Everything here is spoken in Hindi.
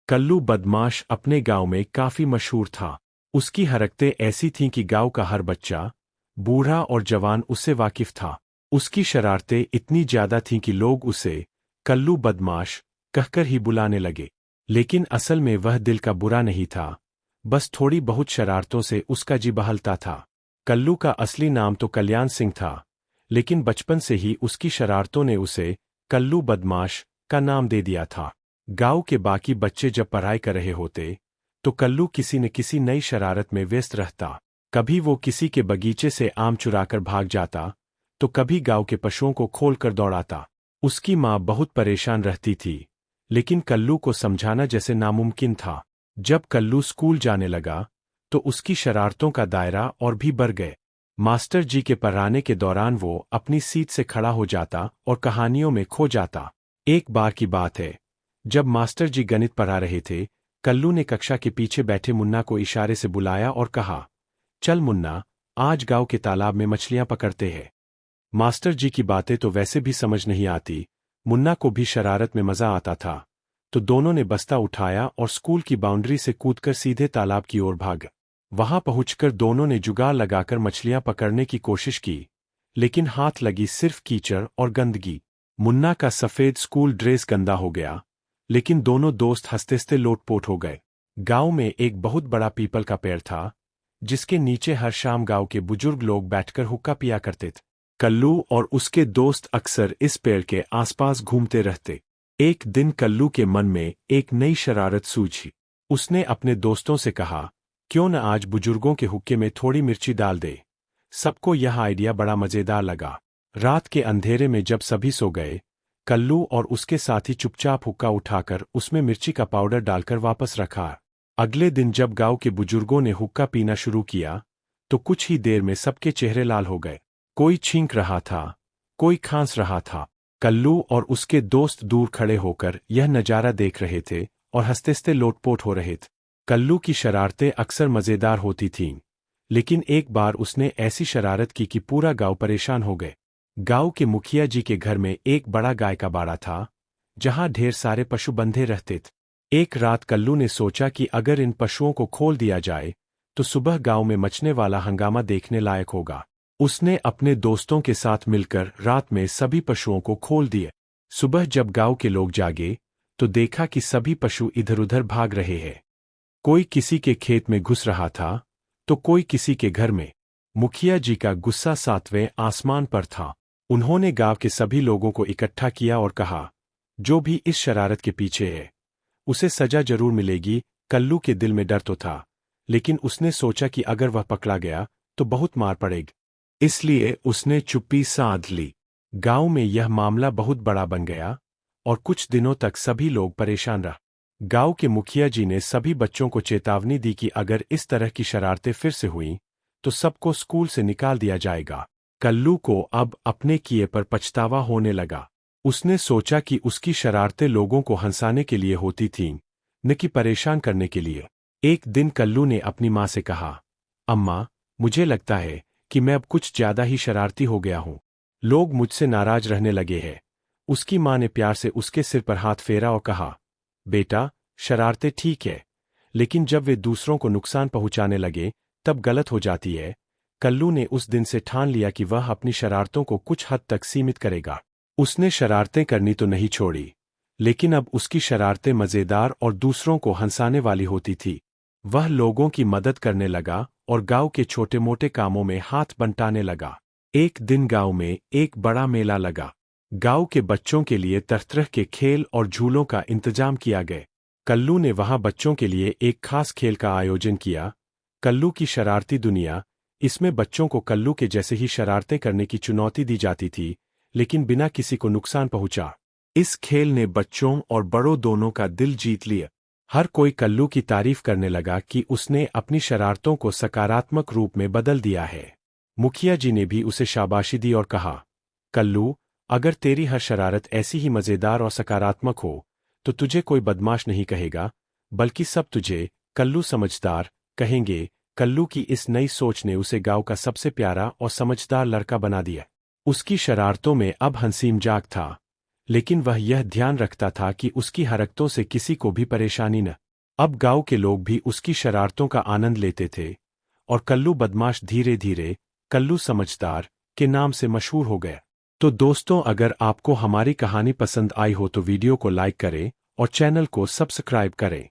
कल्लू बदमाश अपने गांव में काफी मशहूर था। उसकी हरकतें ऐसी थीं कि गांव का हर बच्चा, बूढ़ा और जवान उससे वाकिफ था। उसकी शरारतें इतनी ज्यादा थीं कि लोग उसे कल्लू बदमाश कहकर ही बुलाने लगे। लेकिन असल में वह दिल का बुरा नहीं था, बस थोड़ी बहुत शरारतों से उसका जी बहलता था। कल्लू का असली नाम तो कल्याण सिंह था, लेकिन बचपन से ही उसकी शरारतों ने उसे कल्लू बदमाश का नाम दे दिया था। गांव के बाकी बच्चे जब पढ़ाई कर रहे होते, तो कल्लू किसी न किसी नई शरारत में व्यस्त रहता। कभी वो किसी के बगीचे से आम चुराकर भाग जाता, तो कभी गांव के पशुओं को खोलकर दौड़ाता। उसकी माँ बहुत परेशान रहती थी, लेकिन कल्लू को समझाना जैसे नामुमकिन था। जब कल्लू स्कूल जाने लगा, तो उसकी शरारतों का दायरा और भी बढ़ गए। मास्टर जी के पढ़ाने के दौरान वो अपनी सीट से खड़ा हो जाता और कहानियों में खो जाता। एक बार की बात है, जब मास्टर जी गणित पढ़ा रहे थे, कल्लू ने कक्षा के पीछे बैठे मुन्ना को इशारे से बुलाया और कहा, चल मुन्ना, आज गांव के तालाब में मछलियां पकड़ते हैं। मास्टर जी की बातें तो वैसे भी समझ नहीं आती, मुन्ना को भी शरारत में मजा आता था, तो दोनों ने बस्ता उठाया और स्कूल की बाउंड्री से कूदकर सीधे तालाब की ओर भाग। वहां पहुंचकर दोनों ने जुगाड़ लगाकर मछलियां पकड़ने की कोशिश की, लेकिन हाथ लगी सिर्फ कीचड़ और गंदगी। मुन्ना का सफेद स्कूल ड्रेस गंदा हो गया, लेकिन दोनों दोस्त हंसते हंसते लोटपोट हो गए। गांव में एक बहुत बड़ा पीपल का पेड़ था, जिसके नीचे हर शाम गांव के बुजुर्ग लोग बैठकर हुक्का पिया करते थे। कल्लू और उसके दोस्त अक्सर इस पेड़ के आसपास घूमते रहते। एक दिन कल्लू के मन में एक नई शरारत सूझी। उसने अपने दोस्तों से कहा, क्यों न आज बुजुर्गों के हुक्के में थोड़ी मिर्ची डाल दे। सबको यह आइडिया बड़ा मजेदार लगा। रात के अंधेरे में जब सभी सो गए, कल्लू और उसके साथी चुपचाप हुक्का उठाकर उसमें मिर्ची का पाउडर डालकर वापस रखा। अगले दिन जब गांव के बुजुर्गों ने हुक्का पीना शुरू किया, तो कुछ ही देर में सबके चेहरे लाल हो गए। कोई छींक रहा था, कोई खांस रहा था। कल्लू और उसके दोस्त दूर खड़े होकर यह नजारा देख रहे थे और हंसते हंसते लोटपोट हो रहे थे। कल्लू की शरारतें अक्सर मजेदार होती थीं, लेकिन एक बार उसने ऐसी शरारत की कि पूरा गांव परेशान हो गए। गांव के मुखिया जी के घर में एक बड़ा गाय का बाड़ा था, जहां ढेर सारे पशु बंधे रहते थे। एक रात कल्लू ने सोचा कि अगर इन पशुओं को खोल दिया जाए, तो सुबह गांव में मचने वाला हंगामा देखने लायक होगा। उसने अपने दोस्तों के साथ मिलकर रात में सभी पशुओं को खोल दिए। सुबह जब गांव के लोग जागे, तो देखा कि सभी पशु इधर उधर भाग रहे हैं। कोई किसी के खेत में घुस रहा था, तो कोई किसी के घर में। मुखिया जी का गुस्सा सातवें आसमान पर था। उन्होंने गांव के सभी लोगों को इकट्ठा किया और कहा, जो भी इस शरारत के पीछे है, उसे सजा जरूर मिलेगी। कल्लू के दिल में डर तो था, लेकिन उसने सोचा कि अगर वह पकड़ा गया, तो बहुत मार पड़ेगी। इसलिए उसने चुप्पी साध ली। गांव में यह मामला बहुत बड़ा बन गया, और कुछ दिनों तक सभी लोग परेशान रहे। गांव के मुखिया जी ने सभी बच्चों को चेतावनी दी कि अगर इस तरह की शरारतें फिर से हुईं, तो सबको स्कूल से निकाल दिया जाएगा। कल्लू को अब अपने किए पर पछतावा होने लगा। उसने सोचा कि उसकी शरारतें लोगों को हंसाने के लिए होती थीं, न कि परेशान करने के लिए। एक दिन कल्लू ने अपनी माँ से कहा, अम्मा, मुझे लगता है कि मैं अब कुछ ज्यादा ही शरारती हो गया हूँ। लोग मुझसे नाराज रहने लगे हैं। उसकी माँ ने प्यार से उसके सिर पर हाथ फेरा और कहा, बेटा, शरारतें ठीक है, लेकिन जब वे दूसरों को नुकसान पहुंचाने लगे, तब गलत हो जाती है। कल्लू ने उस दिन से ठान लिया कि वह अपनी शरारतों को कुछ हद तक सीमित करेगा। उसने शरारतें करनी तो नहीं छोड़ी, लेकिन अब उसकी शरारतें मजेदार और दूसरों को हंसाने वाली होती थी। वह लोगों की मदद करने लगा और गांव के छोटे मोटे कामों में हाथ बंटाने लगा। एक दिन गांव में एक बड़ा मेला लगा। गांव के बच्चों के लिए तरह तरह के खेल और झूलों का इंतजाम किया गया। कल्लू ने वहां बच्चों के लिए एक खास खेल का आयोजन किया, कल्लू की शरारती दुनिया। इसमें बच्चों को कल्लू के जैसे ही शरारतें करने की चुनौती दी जाती थी, लेकिन बिना किसी को नुकसान पहुंचा। इस खेल ने बच्चों और बड़ों दोनों का दिल जीत लिया। हर कोई कल्लू की तारीफ करने लगा कि उसने अपनी शरारतों को सकारात्मक रूप में बदल दिया है। मुखिया जी ने भी उसे शाबाशी दी और कहा, कल्लू, अगर तेरी हर शरारत ऐसी ही मजेदार और सकारात्मक हो, तो तुझे कोई बदमाश नहीं कहेगा, बल्कि सब तुझे कल्लू समझदार कहेंगे। कल्लू की इस नई सोच ने उसे गांव का सबसे प्यारा और समझदार लड़का बना दिया। उसकी शरारतों में अब हंसी मजाक था, लेकिन वह यह ध्यान रखता था कि उसकी हरकतों से किसी को भी परेशानी न। अब गांव के लोग भी उसकी शरारतों का आनंद लेते थे, और कल्लू बदमाश धीरे धीरे कल्लू समझदार के नाम से मशहूर हो गया। तो दोस्तों, अगर आपको हमारी कहानी पसंद आई हो तो वीडियो को लाइक करें और चैनल को सब्सक्राइब करें।